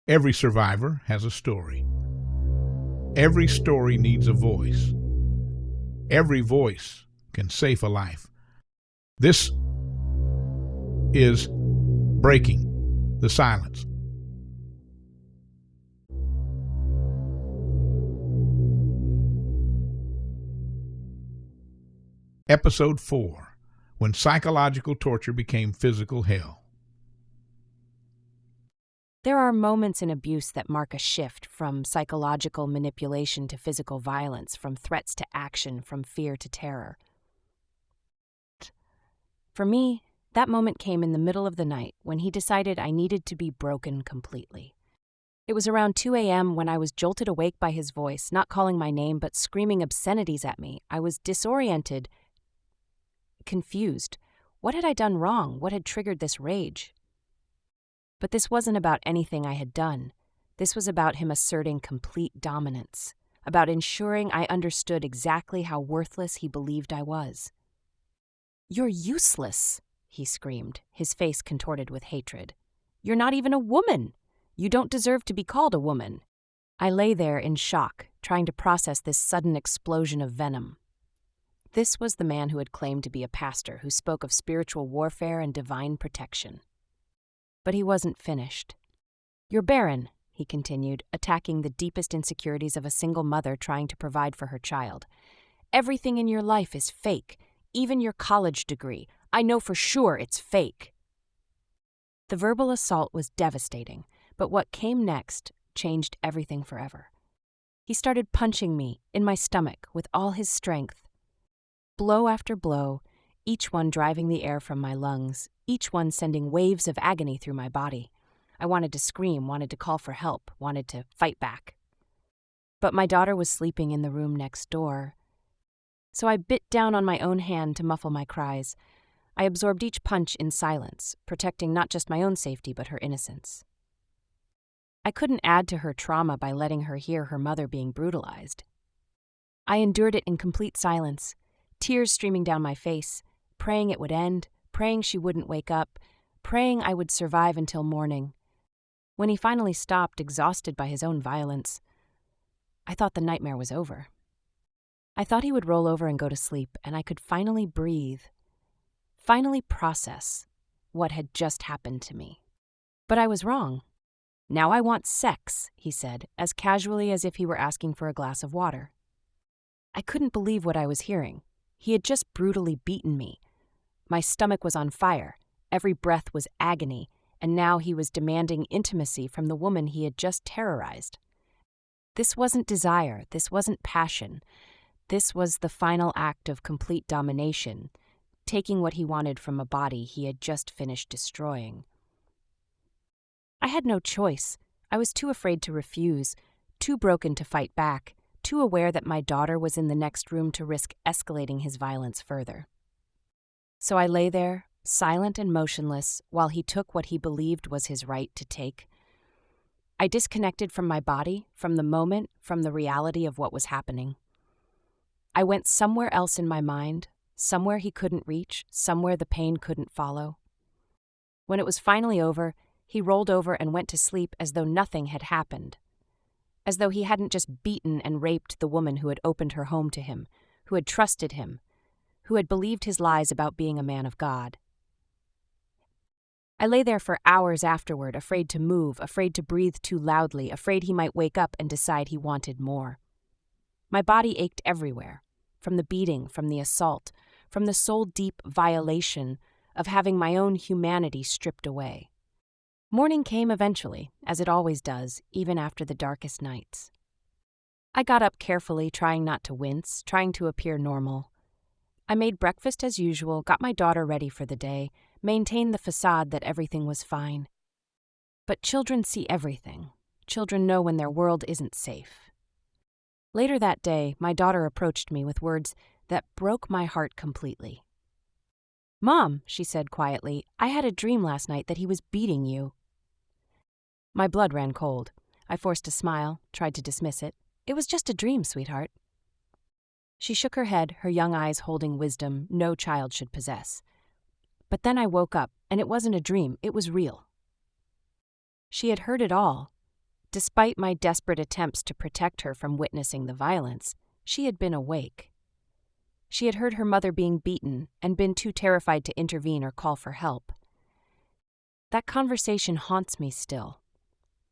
Every survivor has a story. Every story needs a voice. Every voice can save a life. This is Breaking the Silence. Episode 4: When Psychological Torture Became Physical Hell. There are moments in abuse that mark a shift from psychological manipulation to physical violence, from threats to action, from fear to terror. For me, that moment came in the middle of the night when he decided I needed to be broken completely. It was around 2 a.m. when I was jolted awake by his voice, not calling my name but screaming obscenities at me. I was disoriented, confused. What had I done wrong? What had triggered this rage? But this wasn't about anything I had done. This was about him asserting complete dominance, about ensuring I understood exactly how worthless he believed I was. "You're useless," he screamed, his face contorted with hatred. "You're not even a woman. You don't deserve to be called a woman." I lay there in shock, trying to process this sudden explosion of venom. This was the man who had claimed to be a pastor, who spoke of spiritual warfare and divine protection. But he wasn't finished. "You're barren," he continued, attacking the deepest insecurities of a single mother trying to provide for her child. "Everything in your life is fake, even your college degree. I know for sure it's fake." The verbal assault was devastating, but what came next changed everything forever. He started punching me in my stomach with all his strength. Blow after blow, each one driving the air from my lungs, each one sending waves of agony through my body. I wanted to scream, wanted to call for help, wanted to fight back. But my daughter was sleeping in the room next door, so I bit down on my own hand to muffle my cries. I absorbed each punch in silence, protecting not just my own safety but her innocence. I couldn't add to her trauma by letting her hear her mother being brutalized. I endured it in complete silence, tears streaming down my face, praying it would end, praying she wouldn't wake up, praying I would survive until morning. When he finally stopped, exhausted by his own violence, I thought the nightmare was over. I thought he would roll over and go to sleep, and I could finally breathe, finally process what had just happened to me. But I was wrong. "Now I want sex," he said, as casually as if he were asking for a glass of water. I couldn't believe what I was hearing. He had just brutally beaten me. My stomach was on fire, every breath was agony, and now he was demanding intimacy from the woman he had just terrorized. This wasn't desire, this wasn't passion. This was the final act of complete domination, taking what he wanted from a body he had just finished destroying. I had no choice. I was too afraid to refuse, too broken to fight back, too aware that my daughter was in the next room to risk escalating his violence further. So I lay there, silent and motionless, while he took what he believed was his right to take. I disconnected from my body, from the moment, from the reality of what was happening. I went somewhere else in my mind, somewhere he couldn't reach, somewhere the pain couldn't follow. When it was finally over, he rolled over and went to sleep as though nothing had happened, as though he hadn't just beaten and raped the woman who had opened her home to him, who had trusted him, who had believed his lies about being a man of God. I lay there for hours afterward, afraid to move, afraid to breathe too loudly, afraid he might wake up and decide he wanted more. My body ached everywhere, from the beating, from the assault, from the soul-deep violation of having my own humanity stripped away. Morning came eventually, as it always does, even after the darkest nights. I got up carefully, trying not to wince, trying to appear normal. I made breakfast as usual, got my daughter ready for the day, maintained the facade that everything was fine. But children see everything. Children know when their world isn't safe. Later that day, my daughter approached me with words that broke my heart completely. "Mom," she said quietly, "I had a dream last night that he was beating you." My blood ran cold. I forced a smile, tried to dismiss it. "It was just a dream, sweetheart." She shook her head, her young eyes holding wisdom no child should possess. But then I woke up, and it wasn't a dream, it was real. She had heard it all. Despite my desperate attempts to protect her from witnessing the violence, she had been awake. She had heard her mother being beaten and been too terrified to intervene or call for help. That conversation haunts me still.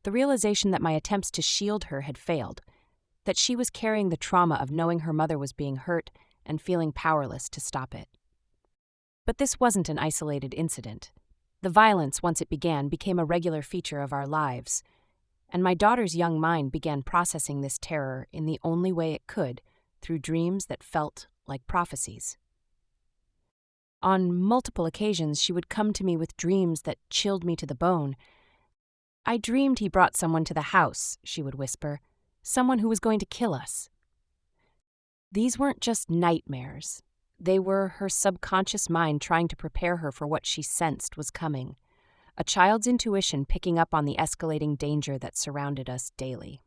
The realization that my attempts to shield her had failed, that she was carrying the trauma of knowing her mother was being hurt and feeling powerless to stop it. But this wasn't an isolated incident. The violence, once it began, became a regular feature of our lives, and my daughter's young mind began processing this terror in the only way it could, through dreams that felt like prophecies. On multiple occasions, she would come to me with dreams that chilled me to the bone. "I dreamed he brought someone to the house," she would whisper, "someone who was going to kill us." These weren't just nightmares. They were her subconscious mind trying to prepare her for what she sensed was coming, a child's intuition picking up on the escalating danger that surrounded us daily.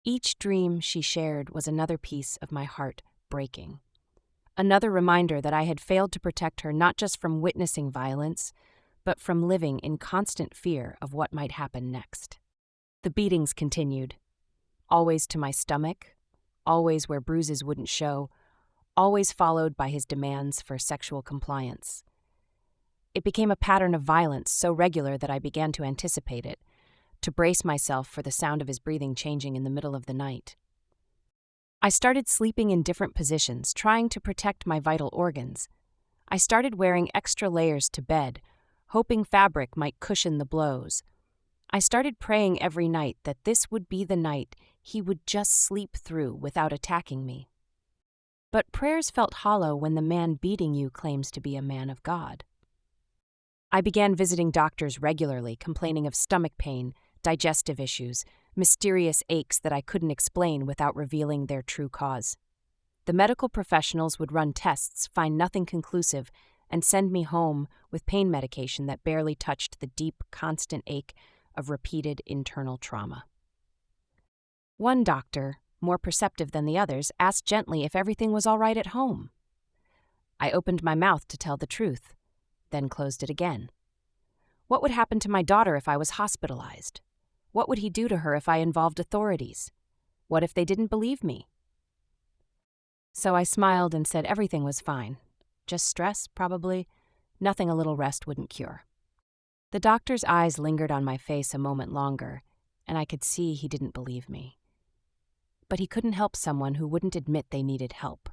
Each dream she shared was another piece of my heart breaking. Another reminder that I had failed to protect her not just from witnessing violence, but from living in constant fear of what might happen next. The beatings continued, always to my stomach, always where bruises wouldn't show, always followed by his demands for sexual compliance. It became a pattern of violence so regular that I began to anticipate it, to brace myself for the sound of his breathing changing in the middle of the night. I started sleeping in different positions, trying to protect my vital organs. I started wearing extra layers to bed, hoping fabric might cushion the blows. I started praying every night that this would be the night he would just sleep through without attacking me. But prayers felt hollow when the man beating you claims to be a man of God. I began visiting doctors regularly, complaining of stomach pain, digestive issues, mysterious aches that I couldn't explain without revealing their true cause. The medical professionals would run tests, find nothing conclusive, and send me home with pain medication that barely touched the deep, constant ache of repeated internal trauma. One doctor, more perceptive than the others, asked gently if everything was all right at home. I opened my mouth to tell the truth, then closed it again. What would happen to my daughter if I was hospitalized? What would he do to her if I involved authorities? What if they didn't believe me? So I smiled and said everything was fine. Just stress, probably. Nothing a little rest wouldn't cure. The doctor's eyes lingered on my face a moment longer, and I could see he didn't believe me. But he couldn't help someone who wouldn't admit they needed help.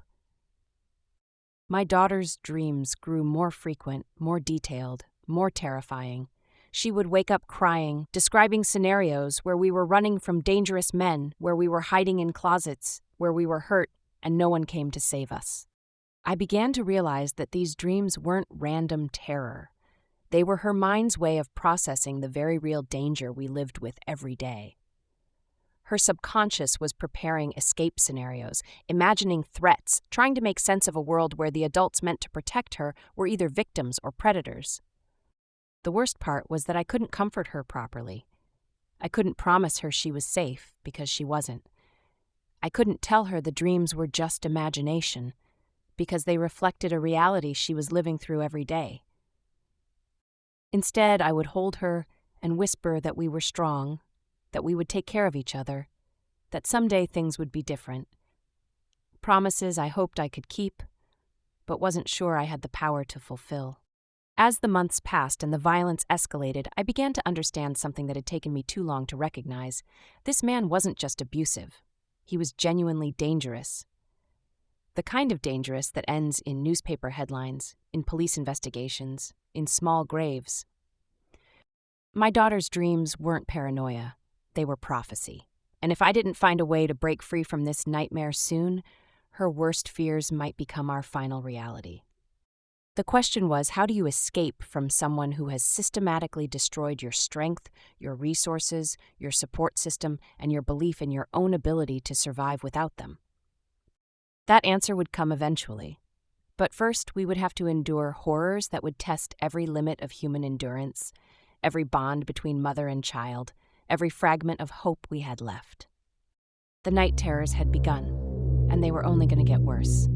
My daughter's dreams grew more frequent, more detailed, more terrifying. She would wake up crying, describing scenarios where we were running from dangerous men, where we were hiding in closets, where we were hurt, and no one came to save us. I began to realize that these dreams weren't random terror. They were her mind's way of processing the very real danger we lived with every day. Her subconscious was preparing escape scenarios, imagining threats, trying to make sense of a world where the adults meant to protect her were either victims or predators. The worst part was that I couldn't comfort her properly. I couldn't promise her she was safe because she wasn't. I couldn't tell her the dreams were just imagination because they reflected a reality she was living through every day. Instead, I would hold her and whisper that we were strong, that we would take care of each other, that someday things would be different. Promises I hoped I could keep, but wasn't sure I had the power to fulfill. As the months passed and the violence escalated, I began to understand something that had taken me too long to recognize. This man wasn't just abusive. He was genuinely dangerous. The kind of dangerous that ends in newspaper headlines, in police investigations, in small graves. My daughter's dreams weren't paranoia. They were prophecy. And if I didn't find a way to break free from this nightmare soon, her worst fears might become our final reality. The question was, how do you escape from someone who has systematically destroyed your strength, your resources, your support system, and your belief in your own ability to survive without them? That answer would come eventually. But first, we would have to endure horrors that would test every limit of human endurance, every bond between mother and child, every fragment of hope we had left. The night terrors had begun, and they were only going to get worse.